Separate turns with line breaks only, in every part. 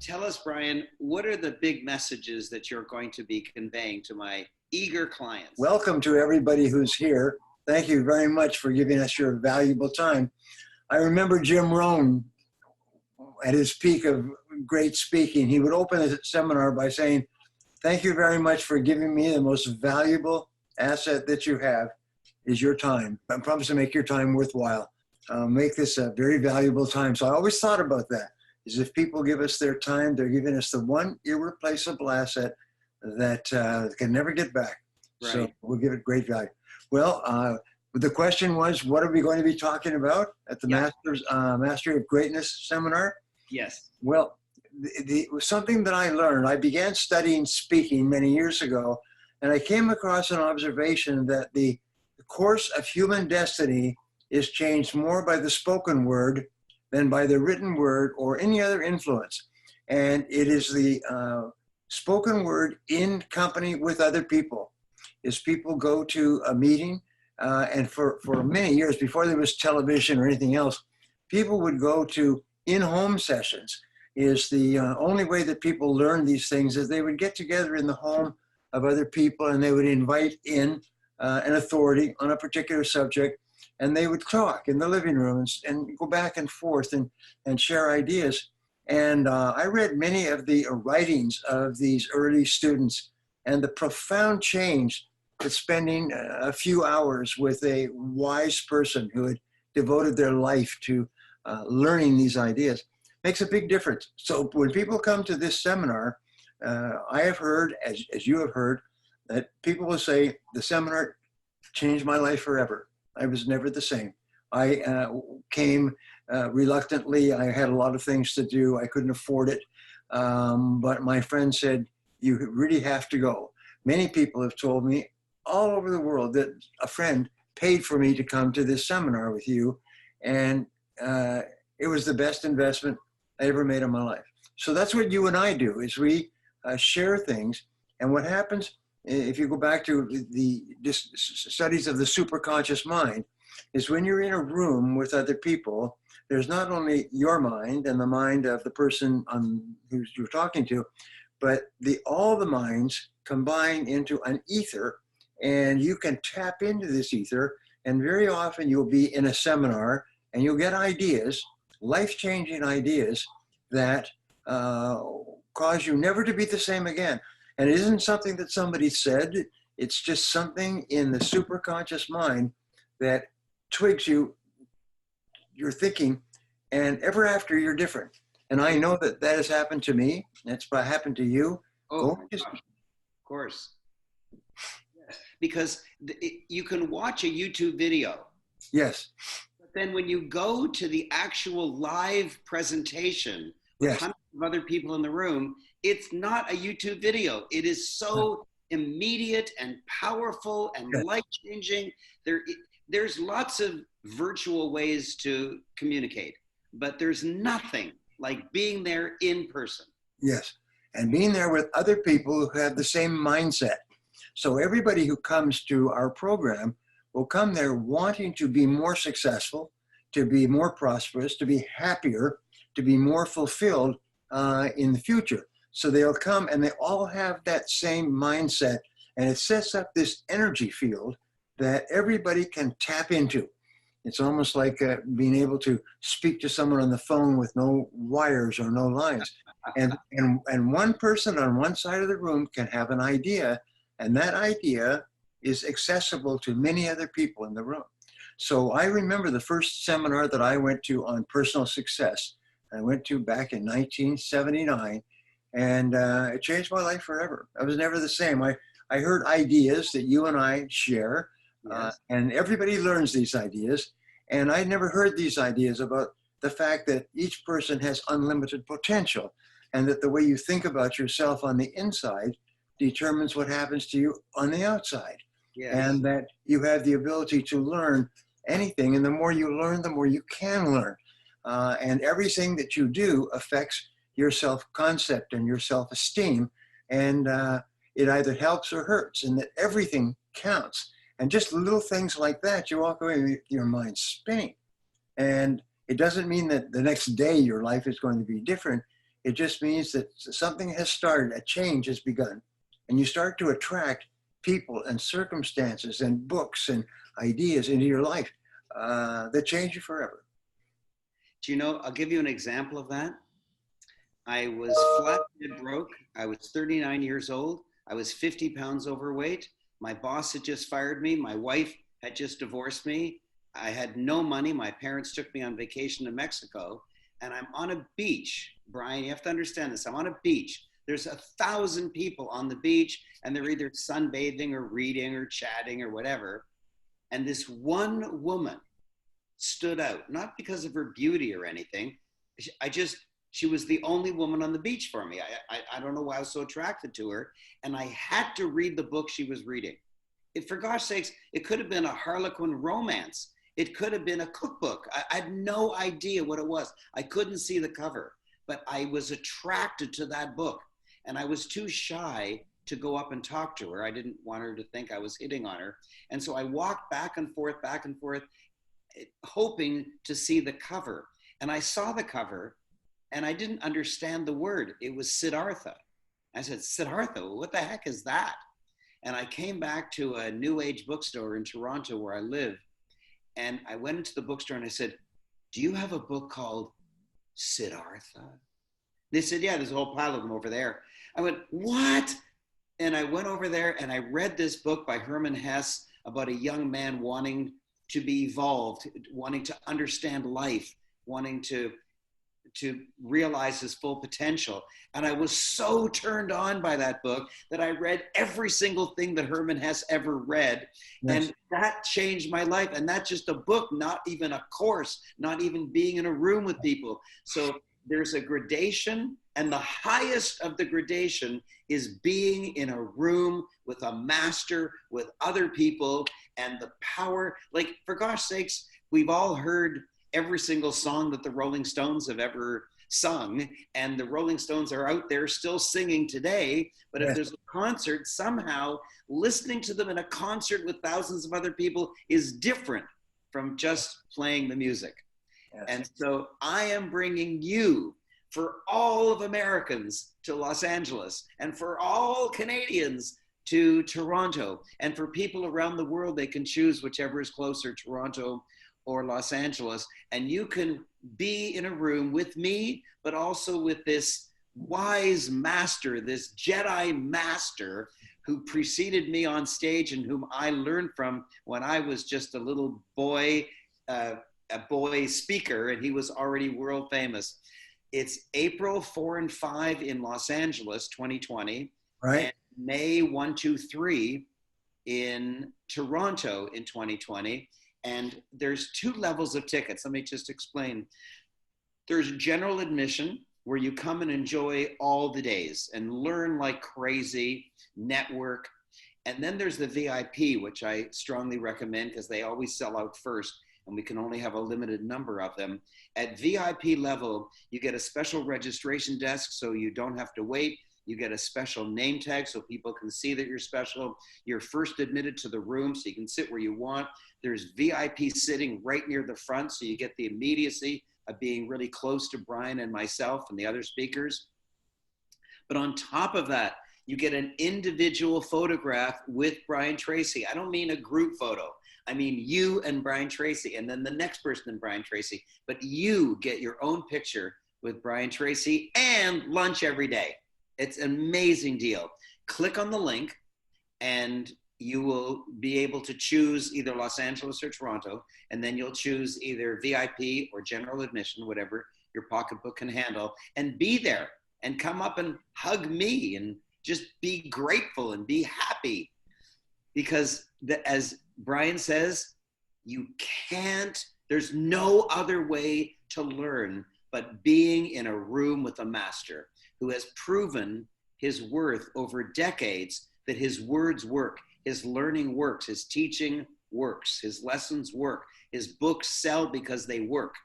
tell us, Brian, what are the big messages that you're going to be conveying to my eager clients?
Welcome to everybody who's here. Thank you very much for giving us your valuable time. I remember Jim Rohn at his peak of great speaking. He would open a seminar by saying, "Thank you very much for giving me the most valuable asset that you have is your time. I promise to make your time worthwhile. Make this a very valuable time." So I always thought about that, is if people give us their time, they're giving us the one irreplaceable asset that can never get back. Right. So we'll give it great value. Well, the question was, what are we going to be talking about at the Mastery of Greatness seminar?
Yes.
Well, something that I learned, I began studying speaking many years ago, and I came across an observation that the course of human destiny is changed more by the spoken word than by the written word or any other influence. And it is the spoken word in company with other people. As people go to a meeting, and for many years, before there was television or anything else, people would go to in-home sessions. Is the only way that people learn these things is they would get together in the home of other people, and they would invite in an authority on a particular subject, and they would talk in the living rooms and go back and forth and share ideas. And I read many of the writings of these early students, and the profound change that spending a few hours with a wise person who had devoted their life to learning these ideas makes a big difference. So when people come to this seminar, I have heard, as you have heard, that people will say, the seminar changed my life forever. I was never the same. I came reluctantly. I had a lot of things to do. I couldn't afford it. But my friend said, you really have to go. Many people have told me all over the world that a friend paid for me to come to this seminar with you. And it was the best investment I ever made in my life. So that's what you and I do, is we share things. And what happens, if you go back to the studies of the superconscious mind, is when you're in a room with other people, there's not only your mind and the mind of the person who you're talking to, but all the minds combine into an ether, and you can tap into this ether. And very often you'll be in a seminar and you'll get ideas, life-changing ideas that cause you never to be the same again. And it isn't something that somebody said, it's just something in the superconscious mind that twigs your thinking, and ever after you're different. And I know that that has happened to me. That's what happened to you.
Oh, of course. Yes. Because you can watch a YouTube video.
Yes.
But then when you go to the actual live presentation with hundreds of other people in the room, it's not a YouTube video. It is so immediate and powerful and life-changing. There's lots of virtual ways to communicate, but there's nothing like being there in person.
Yes, and being there with other people who have the same mindset. So everybody who comes to our program will come there wanting to be more successful, to be more prosperous, to be happier, to be more fulfilled in the future. So they'll come and they all have that same mindset, and it sets up this energy field that everybody can tap into. It's almost like being able to speak to someone on the phone with no wires or no lines. And one person on one side of the room can have an idea, and that idea is accessible to many other people in the room. So I remember the first seminar that I went to on personal success. I went to back in 1979, and it changed my life forever. I was never the same. I heard ideas that you and I share. Yes. And everybody learns these ideas. And I never heard these ideas about the fact that each person has unlimited potential, and that the way you think about yourself on the inside determines what happens to you on the outside. Yes. And that you have the ability to learn anything. And the more you learn, the more you can learn. And everything that you do affects your self-concept and your self-esteem. And it either helps or hurts, and that everything counts. And just little things like that, you walk away with your mind spinning. And it doesn't mean that the next day your life is going to be different. It just means that something has started, a change has begun, and you start to attract people and circumstances and books and ideas into your life that change you forever.
Do you know, I'll give you an example of that. I was flat dead broke. I was 39 years old. I was 50 pounds overweight. My boss had just fired me. My wife had just divorced me. I had no money. My parents took me on vacation to Mexico, and I'm on a beach. Brian, you have to understand this. I'm on a beach. There's 1,000 people on the beach, and they're either sunbathing or reading or chatting or whatever. And this one woman stood out, not because of her beauty or anything. She was the only woman on the beach for me. I don't know why I was so attracted to her. And I had to read the book she was reading. For gosh sakes, it could have been a Harlequin romance. It could have been a cookbook. I had no idea what it was. I couldn't see the cover, but I was attracted to that book. And I was too shy to go up and talk to her. I didn't want her to think I was hitting on her. And so I walked back and forth, hoping to see the cover. And I saw the cover, and I didn't understand the word. It was Siddhartha. I said, Siddhartha, what the heck is that? And I came back to a New Age bookstore in Toronto where I live. And I went into the bookstore and I said, do you have a book called Siddhartha? They said, yeah, there's a whole pile of them over there. I went, what? And I went over there and I read this book by Hermann Hesse about a young man wanting to be evolved, wanting to understand life, wanting to realize his full potential. And I was so turned on by that book that I read every single thing that Hermann Hesse ever read. Yes. And that changed my life. And that's just a book, not even a course, not even being in a room with people. So there's a gradation, and the highest of the gradation is being in a room with a master, with other people, and the power. Like, for gosh sakes, we've all heard every single song that the Rolling Stones have ever sung, and the Rolling Stones are out there still singing today. But if there's a concert, somehow listening to them in a concert with thousands of other people is different from just playing the music. Yes. And so I am bringing you, for all of Americans, to Los Angeles, and for all Canadians to Toronto, and for people around the world, they can choose whichever is closer, Toronto or Los Angeles. And you can be in a room with me, but also with this wise master, this Jedi master who preceded me on stage and whom I learned from when I was just a little boy, a boy speaker, and he was already world famous. It's April 4 and 5 in Los Angeles, 2020.
Right.
And May 1, 2, 3 in Toronto in 2020. And there's 2 levels of tickets. Let me just explain. There's general admission, where you come and enjoy all the days and learn like crazy, network. And then there's the VIP, which I strongly recommend because they always sell out first, and we can only have a limited number of them. At VIP level, you get a special registration desk so you don't have to wait. You get a special name tag so people can see that you're special. You're first admitted to the room so you can sit where you want. There's VIP sitting right near the front, so you get the immediacy of being really close to Brian and myself and the other speakers. But on top of that, you get an individual photograph with Brian Tracy. I don't mean a group photo. I mean you and Brian Tracy, and then the next person and Brian Tracy. But you get your own picture with Brian Tracy and lunch every day. It's an amazing deal. Click on the link and you will be able to choose either Los Angeles or Toronto, and then you'll choose either VIP or general admission, whatever your pocketbook can handle, and be there and come up and hug me and just be grateful and be happy. Because as Brian says, there's no other way to learn but being in a room with a master who has proven his worth over decades, that his words work, his learning works, his teaching works, his lessons work, his books sell because they work.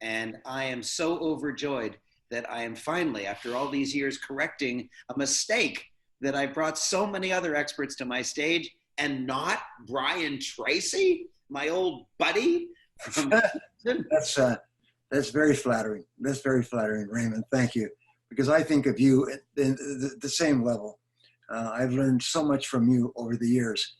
And I am so overjoyed that I am finally, after all these years, correcting a mistake that I brought so many other experts to my stage, and not Brian Tracy, my old buddy.
That's very flattering. That's very flattering, Raymond. Thank you. because I think of you at the same level. I've learned so much from you over the years.